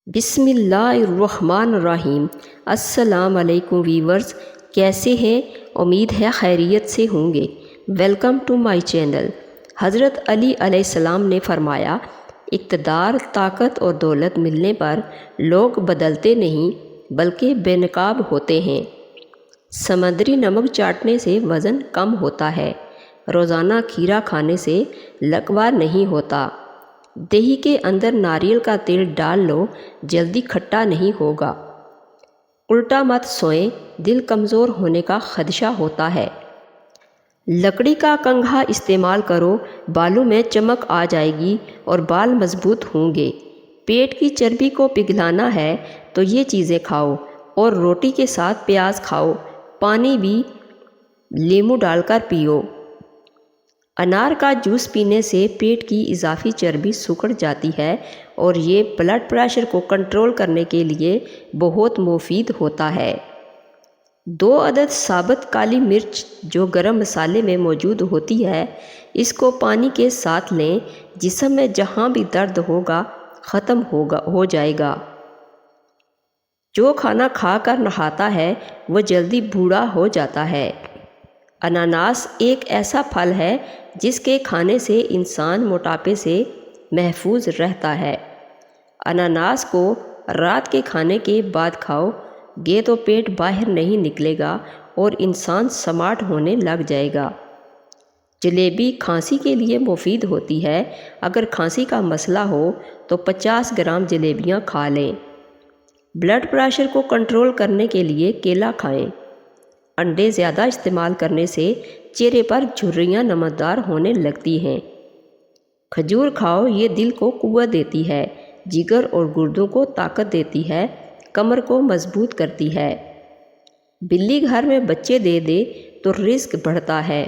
بسم اللہ الرحمن الرحیم۔ السلام علیکم ویورز، کیسے ہیں؟ امید ہے خیریت سے ہوں گے۔ Welcome to my channel. Hazrat Ali علیہ السلام نے فرمایا، اقتدار، طاقت اور دولت ملنے پر لوگ بدلتے نہیں بلکہ بے نقاب ہوتے ہیں۔ سمندری نمک چاٹنے سے وزن کم ہوتا ہے، روزانہ کھیرا کھانے سے لکوہ نہیں ہوتا، دہی کے اندر ناریل کا تیل ڈال لو، جلدی کھٹا نہیں ہوگا، الٹا مت سوئیں، دل کمزور ہونے کا خدشہ ہوتا ہے۔ لکڑی کا کنگھا استعمال کرو، بالوں میں چمک آ جائے گی اور بال مضبوط ہوں گے۔ پیٹ کی چربی کو پگھلانا ہے تو یہ چیزیں کھاؤ، اور روٹی کے ساتھ پیاز کھاؤ، پانی بھی لیموں ڈال کر پیو۔ انار کا جوس پینے سے پیٹ کی اضافی چربی سکڑ جاتی ہے اور یہ بلڈ پریشر کو کنٹرول کرنے کے لیے بہت مفید ہوتا ہے۔ 2 عدد ثابت کالی مرچ جو گرم مسالے میں موجود ہوتی ہے، اس کو پانی کے ساتھ لیں، جسم میں جہاں بھی درد ہوگا ختم ہو جائے گا۔ جو کھانا کھا کر نہاتا ہے وہ جلدی بوڑھا ہو جاتا ہے۔ اناناس ایک ایسا پھل ہے جس کے کھانے سے انسان موٹاپے سے محفوظ رہتا ہے۔ اناناس کو رات کے کھانے کے بعد کھاؤ گے تو پیٹ باہر نہیں نکلے گا اور انسان سمارٹ ہونے لگ جائے گا۔ جلیبی کھانسی کے لیے مفید ہوتی ہے۔ اگر کھانسی کا مسئلہ ہو تو 50 گرام جلیبیاں کھا لیں۔ بلڈ پریشر کو کنٹرول کرنے کے لیے کیلا کھائیں۔ انڈے زیادہ استعمال کرنے سے چہرے پر جھریاں نمودار ہونے لگتی ہیں۔ کھجور کھاؤ، یہ دل کو قوت دیتی ہے، جگر اور گردوں کو طاقت دیتی ہے، کمر کو مضبوط کرتی ہے۔ بلی گھر میں بچے دے دے تو رزق بڑھتا ہے۔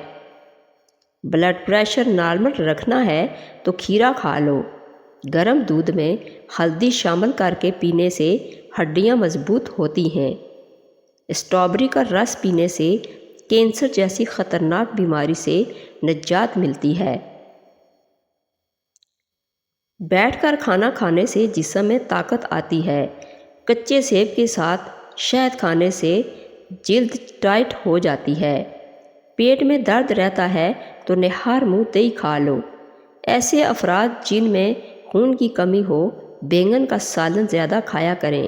بلڈ پریشر نارمل رکھنا ہے تو کھیرا کھا لو۔ گرم دودھ میں ہلدی شامل کر کے پینے سے ہڈیاں مضبوط ہوتی ہیں۔ اسٹرابیری کا رس پینے سے کینسر جیسی خطرناک بیماری سے نجات ملتی ہے۔ بیٹھ کر کھانا کھانے سے جسم میں طاقت آتی ہے۔ کچے سیب کے ساتھ شہد کھانے سے جلد ٹائٹ ہو جاتی ہے۔ پیٹ میں درد رہتا ہے تو نہار منہ دہی کھا لو۔ ایسے افراد جن میں خون کی کمی ہو، بیگن کا سالن زیادہ کھایا کریں۔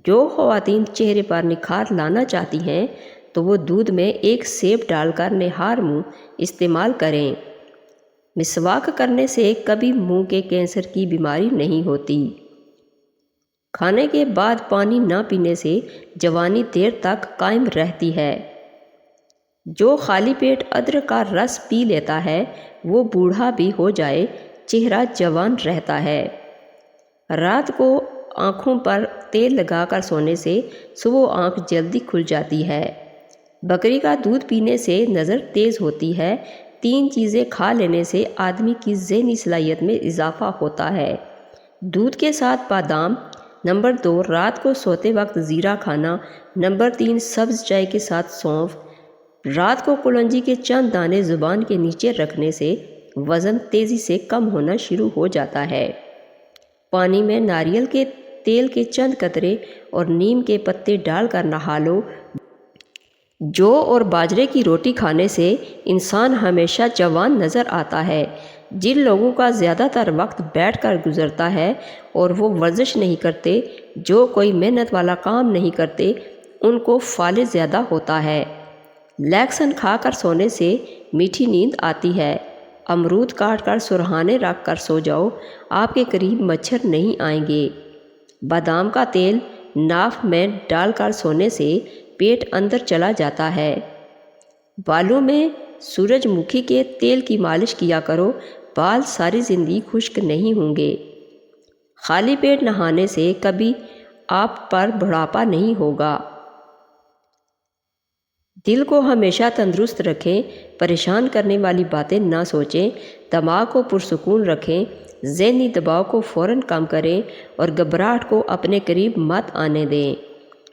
جو خواتین چہرے پر نکھار لانا چاہتی ہیں تو وہ دودھ میں 1 سیب ڈال کر نہار منہ استعمال کریں۔ مسواک کرنے سے کبھی منہ کے کینسر کی بیماری نہیں ہوتی۔ کھانے کے بعد پانی نہ پینے سے جوانی دیر تک قائم رہتی ہے۔ جو خالی پیٹ ادرک کا رس پی لیتا ہے وہ بوڑھا بھی ہو جائے چہرہ جوان رہتا ہے۔ رات کو آنکھوں پر تیل لگا کر سونے سے صبح آنکھ جلدی کھل جاتی ہے۔ بکری کا دودھ پینے سے نظر تیز ہوتی ہے۔ 3 چیزیں کھا لینے سے آدمی کی ذہنی صلاحیت میں اضافہ ہوتا ہے۔ دودھ کے ساتھ بادام۔ نمبر 2، رات کو سوتے وقت زیرہ کھانا۔ نمبر 3، سبز چائے کے ساتھ سونف۔ رات کو کلونجی کے چند دانے زبان کے نیچے رکھنے سے وزن تیزی سے کم ہونا شروع ہو جاتا ہے۔ پانی میں ناریل کے تیل کے چند قطرے اور نیم کے پتے ڈال کر نہا لو۔ جو اور باجرے کی روٹی کھانے سے انسان ہمیشہ جوان نظر آتا ہے۔ جن لوگوں کا زیادہ تر وقت بیٹھ کر گزرتا ہے اور وہ ورزش نہیں کرتے، جو کوئی محنت والا کام نہیں کرتے، ان کو فالج زیادہ ہوتا ہے۔ لیکسن کھا کر سونے سے میٹھی نیند آتی ہے۔ امرود کاٹ کر سرہانے رکھ کر سو جاؤ، آپ کے قریب مچھر نہیں آئیں گے۔ بادام کا تیل ناف میں ڈال کر سونے سے پیٹ اندر چلا جاتا ہے۔ بالوں میں سورج مکھی کے تیل کی مالش کیا کرو، بال ساری زندگی خشک نہیں ہوں گے۔ خالی پیٹ نہانے سے کبھی آپ پر بڑھاپا نہیں ہوگا۔ دل کو ہمیشہ تندرست رکھیں، پریشان کرنے والی باتیں نہ سوچیں، دماغ کو پرسکون رکھیں، ذہنی دباؤ کو فوراً کم کریں اور گھبراہٹ کو اپنے قریب مت آنے دیں۔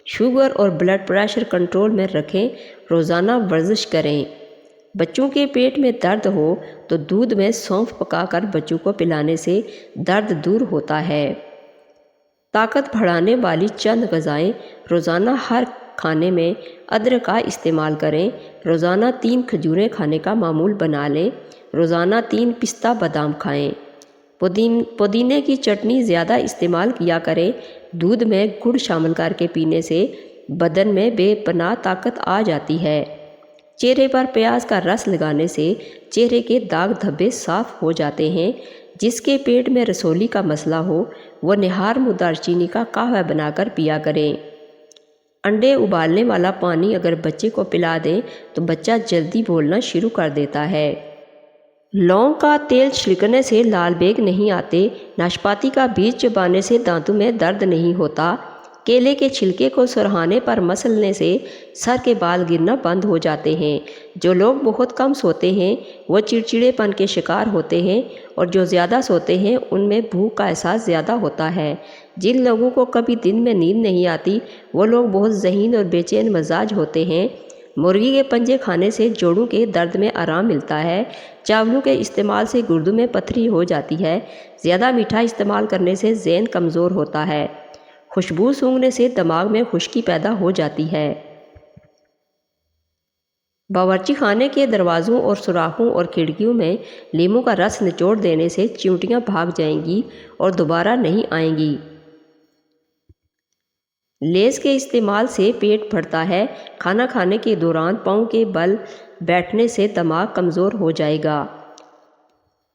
شوگر اور بلڈ پریشر کنٹرول میں رکھیں، روزانہ ورزش کریں۔ بچوں کے پیٹ میں درد ہو تو دودھ میں سونف پکا کر بچوں کو پلانے سے درد دور ہوتا ہے۔ طاقت بڑھانے والی چند غذائیں: روزانہ ہر کھانے میں ادرک کا استعمال کریں۔ روزانہ 3 کھجوریں کھانے کا معمول بنا لیں۔ روزانہ 3 پستہ بادام کھائیں۔ پودینے کی چٹنی زیادہ استعمال کیا کریں۔ دودھ میں گڑ شامل کر کے پینے سے بدن میں بے پناہ طاقت آ جاتی ہے۔ چہرے پر پیاز کا رس لگانے سے چہرے کے داغ دھبے صاف ہو جاتے ہیں۔ جس کے پیٹ میں رسولی کا مسئلہ ہو وہ نہار منہ دار چینی کا قہوہ بنا کر پیا کریں۔ انڈے ابالنے والا پانی اگر بچے کو پلا دیں تو بچہ جلدی بولنا شروع کر دیتا ہے۔ لونگ کا تیل چھڑکنے سے لال بیگ نہیں آتے۔ ناشپاتی کا بیج چبانے سے دانتوں میں درد نہیں ہوتا۔ کیلے کے چھلکے کو سرہانے پر مسلنے سے سر کے بال گرنا بند ہو جاتے ہیں۔ جو لوگ بہت کم سوتے ہیں وہ چڑچڑے پن کے شکار ہوتے ہیں، اور جو زیادہ سوتے ہیں ان میں بھوک کا احساس زیادہ ہوتا ہے۔ جن لوگوں کو کبھی دن میں نیند نہیں آتی وہ لوگ بہت ذہین اور بے چین مزاج ہوتے ہیں۔ مرغی کے پنجے کھانے سے جوڑوں کے درد میں آرام ملتا ہے۔ چاولوں کے استعمال سے گردوں میں پتھری ہو جاتی ہے۔ زیادہ میٹھا استعمال کرنے سے ذہن کمزور ہوتا ہے۔ خوشبو سونگھنے سے دماغ میں خشکی پیدا ہو جاتی ہے۔ باورچی خانے کے دروازوں اور سوراخوں اور کھڑکیوں میں لیموں کا رس نچوڑ دینے سے چیونٹیاں بھاگ جائیں گی اور دوبارہ نہیں آئیں گی۔ لیز کے استعمال سے پیٹ بڑھتا ہے۔ کھانا کھانے کے دوران پاؤں کے بل بیٹھنے سے دماغ کمزور ہو جائے گا۔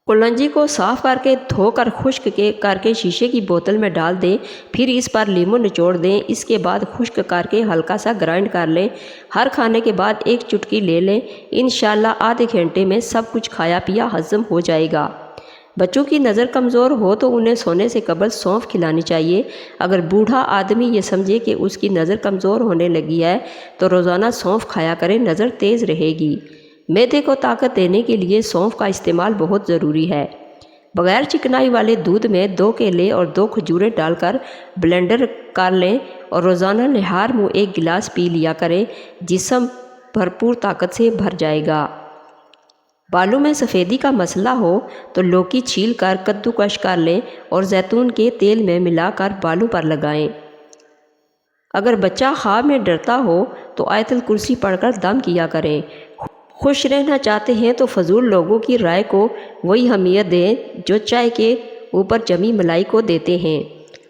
کلنجی کو صاف کر کے دھو کر خشک کر کے شیشے کی بوتل میں ڈال دیں، پھر اس پر لیموں نچوڑ دیں۔ اس کے بعد خشک کر کے ہلکا سا گرائنڈ کر لیں۔ ہر کھانے کے بعد 1 چٹکی لے لیں۔ انشاءاللہ آدھے گھنٹے میں سب کچھ کھایا پیا ہضم ہو جائے گا۔ بچوں کی نظر کمزور ہو تو انہیں سونے سے قبل سونف کھلانی چاہیے۔ اگر بوڑھا آدمی یہ سمجھے کہ اس کی نظر کمزور ہونے لگی ہے تو روزانہ سونف کھایا کرے، نظر تیز رہے گی۔ معدے کو طاقت دینے کے لیے سونف کا استعمال بہت ضروری ہے۔ بغیر چکنائی والے دودھ میں 2 کیلے اور 2 کھجوریں ڈال کر بلینڈر کر لیں اور روزانہ نہار منہ 1 گلاس پی لیا کریں۔ جسم بھرپور طاقت سے بھر جائے گا۔ بالوں میں سفیدی کا مسئلہ ہو تو لوکی چھیل کر کدو کش کر لیں اور زیتون کے تیل میں ملا کر بالوں پر لگائیں۔ اگر بچہ خواب میں ڈرتا ہو تو آیت الکرسی پڑھ کر دم کیا کریں۔ خوش رہنا چاہتے ہیں تو فضول لوگوں کی رائے کو وہی اہمیت دیں جو چائے کے اوپر جمی ملائی کو دیتے ہیں۔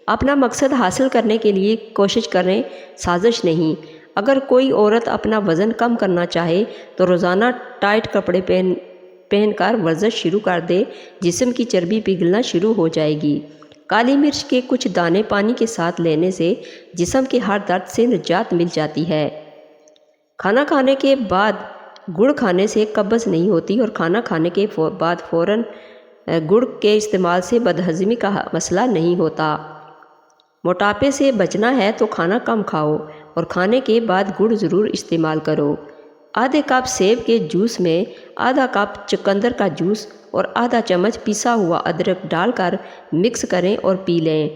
اپنا مقصد حاصل کرنے کے لیے کوشش کریں، سازش نہیں۔ اگر کوئی عورت اپنا وزن کم کرنا چاہے تو روزانہ ٹائٹ کپڑے پہن کر ورزش شروع کر دے، جسم کی چربی پگھلنا شروع ہو جائے گی۔ کالی مرچ کے کچھ دانے پانی کے ساتھ لینے سے جسم کے ہر درد سے نجات مل جاتی ہے۔ کھانا کھانے کے بعد گڑ کھانے سے قبض نہیں ہوتی، اور کھانا کھانے کے بعد فوراً گڑ کے استعمال سے بدہضمی کا مسئلہ نہیں ہوتا۔ موٹاپے سے بچنا ہے تو کھانا کم کھاؤ اور کھانے کے بعد گڑ ضرور استعمال کرو۔ آدھے کپ سیب کے جوس میں آدھا کپ چقندر کا جوس اور آدھا چمچ پیسا ہوا ادرک ڈال کر مکس کریں اور پی لیں۔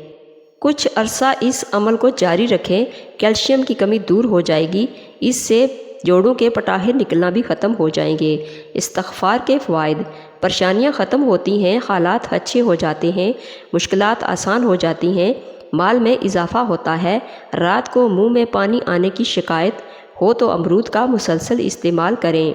کچھ عرصہ اس عمل کو جاری رکھیں، کیلشیم کی کمی دور ہو جائے گی۔ اس سے جوڑوں کے پٹاخے نکلنا بھی ختم ہو جائیں گے۔ استغفار کے فوائد: پریشانیاں ختم ہوتی ہیں، حالات اچھے ہو جاتے ہیں، مشکلات آسان ہو جاتی ہیں، مال میں اضافہ ہوتا ہے۔ رات کو منہ میں پانی آنے کی شکایت ہو تو امرود کا مسلسل استعمال کریں۔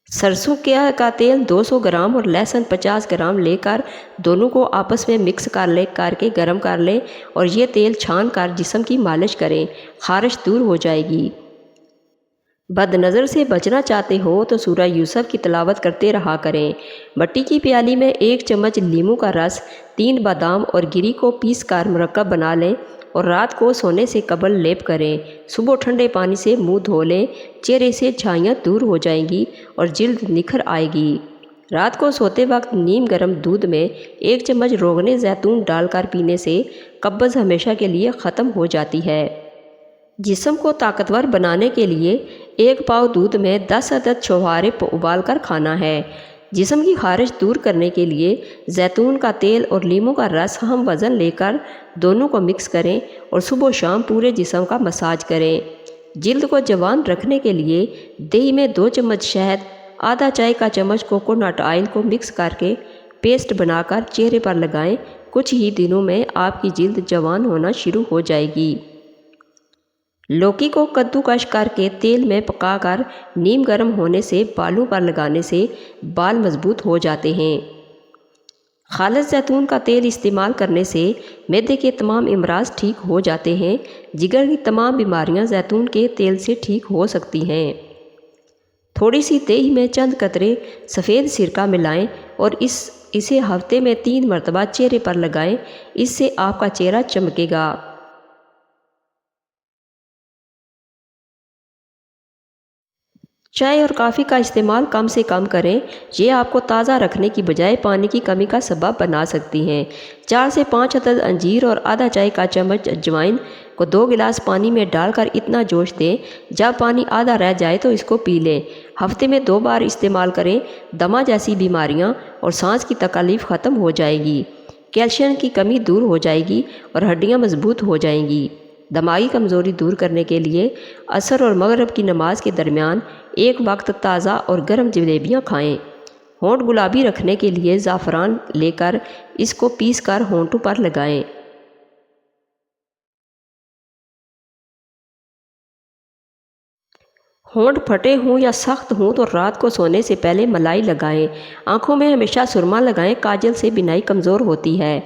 سرسوں کا تیل 200 گرام اور لہسن 50 گرام لے کر دونوں کو آپس میں مکس کر کے گرم کر لیں اور یہ تیل چھان کر جسم کی مالش کریں، خارش دور ہو جائے گی۔ بد نظر سے بچنا چاہتے ہو تو سورہ یوسف کی تلاوت کرتے رہا کریں۔ مٹی کی پیالی میں 1 چمچ لیموں کا رس، 3 بادام اور گری کو پیس کر مرکب بنا لیں اور رات کو سونے سے قبل لیپ کریں۔ صبح ٹھنڈے پانی سے منہ دھو لیں، چہرے سے جھائیاں دور ہو جائیں گی اور جلد نکھر آئے گی۔ رات کو سوتے وقت نیم گرم دودھ میں 1 چمچ روغن زیتون ڈال کر پینے سے قبض ہمیشہ کے لیے ختم ہو جاتی ہے۔ جسم کو طاقتور بنانے کے لیے 1 پاؤ دودھ میں 10 عدد چھوہارے ابال کر کھانا ہے۔ جسم کی خارش دور کرنے کے لیے زیتون کا تیل اور لیموں کا رس ہم وزن لے کر دونوں کو مکس کریں اور صبح و شام پورے جسم کا مساج کریں۔ جلد کو جوان رکھنے کے لیے دہی میں 2 چمچ شہد، آدھا چائے کا چمچ کوکونٹ آئل کو مکس کر کے پیسٹ بنا کر چہرے پر لگائیں، کچھ ہی دنوں میں آپ کی جلد جوان ہونا شروع ہو جائے گی۔ لوکی کو کدوکش کر کے تیل میں پکا کر نیم گرم ہونے سے بالوں پر لگانے سے بال مضبوط ہو جاتے ہیں۔ خالص زیتون کا تیل استعمال کرنے سے معدے کے تمام امراض ٹھیک ہو جاتے ہیں۔ جگر کی تمام بیماریاں زیتون کے تیل سے ٹھیک ہو سکتی ہیں۔ تھوڑی سی دہی میں چند قطرے سفید سرکہ ملائیں اور اسے ہفتے میں 3 مرتبہ چہرے پر لگائیں، اس سے آپ کا چہرہ چمکے گا۔ چائے اور کافی کا استعمال کم سے کم کریں، یہ آپ کو تازہ رکھنے کی بجائے پانی کی کمی کا سبب بنا سکتی ہیں۔ 4 سے 5 عدد انجیر اور آدھا چائے کا چمچ اجوائن کو 2 گلاس پانی میں ڈال کر اتنا جوش دیں، جب پانی آدھا رہ جائے تو اس کو پی لیں۔ ہفتے میں 2 بار استعمال کریں، دمہ جیسی بیماریاں اور سانس کی تکلیف ختم ہو جائے گی، کیلشیم کی کمی دور ہو جائے گی اور ہڈیاں مضبوط ہو جائیں گی۔ دماغی کمزوری دور کرنے کے لیے عصر اور مغرب کی نماز کے درمیان ایک وقت تازہ اور گرم جلیبیاں کھائیں۔ ہونٹ گلابی رکھنے کے لیے زعفران لے کر اس کو پیس کر ہونٹوں پر لگائیں۔ ہونٹ پھٹے ہوں یا سخت ہوں تو رات کو سونے سے پہلے ملائی لگائیں۔ آنکھوں میں ہمیشہ سرما لگائیں، کاجل سے بینائی کمزور ہوتی ہے۔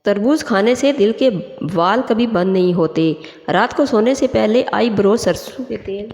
تربوز کھانے سے دل کے وال کبھی بند نہیں ہوتے۔ رات کو سونے سے پہلے آئی برو سرسوں کے تیل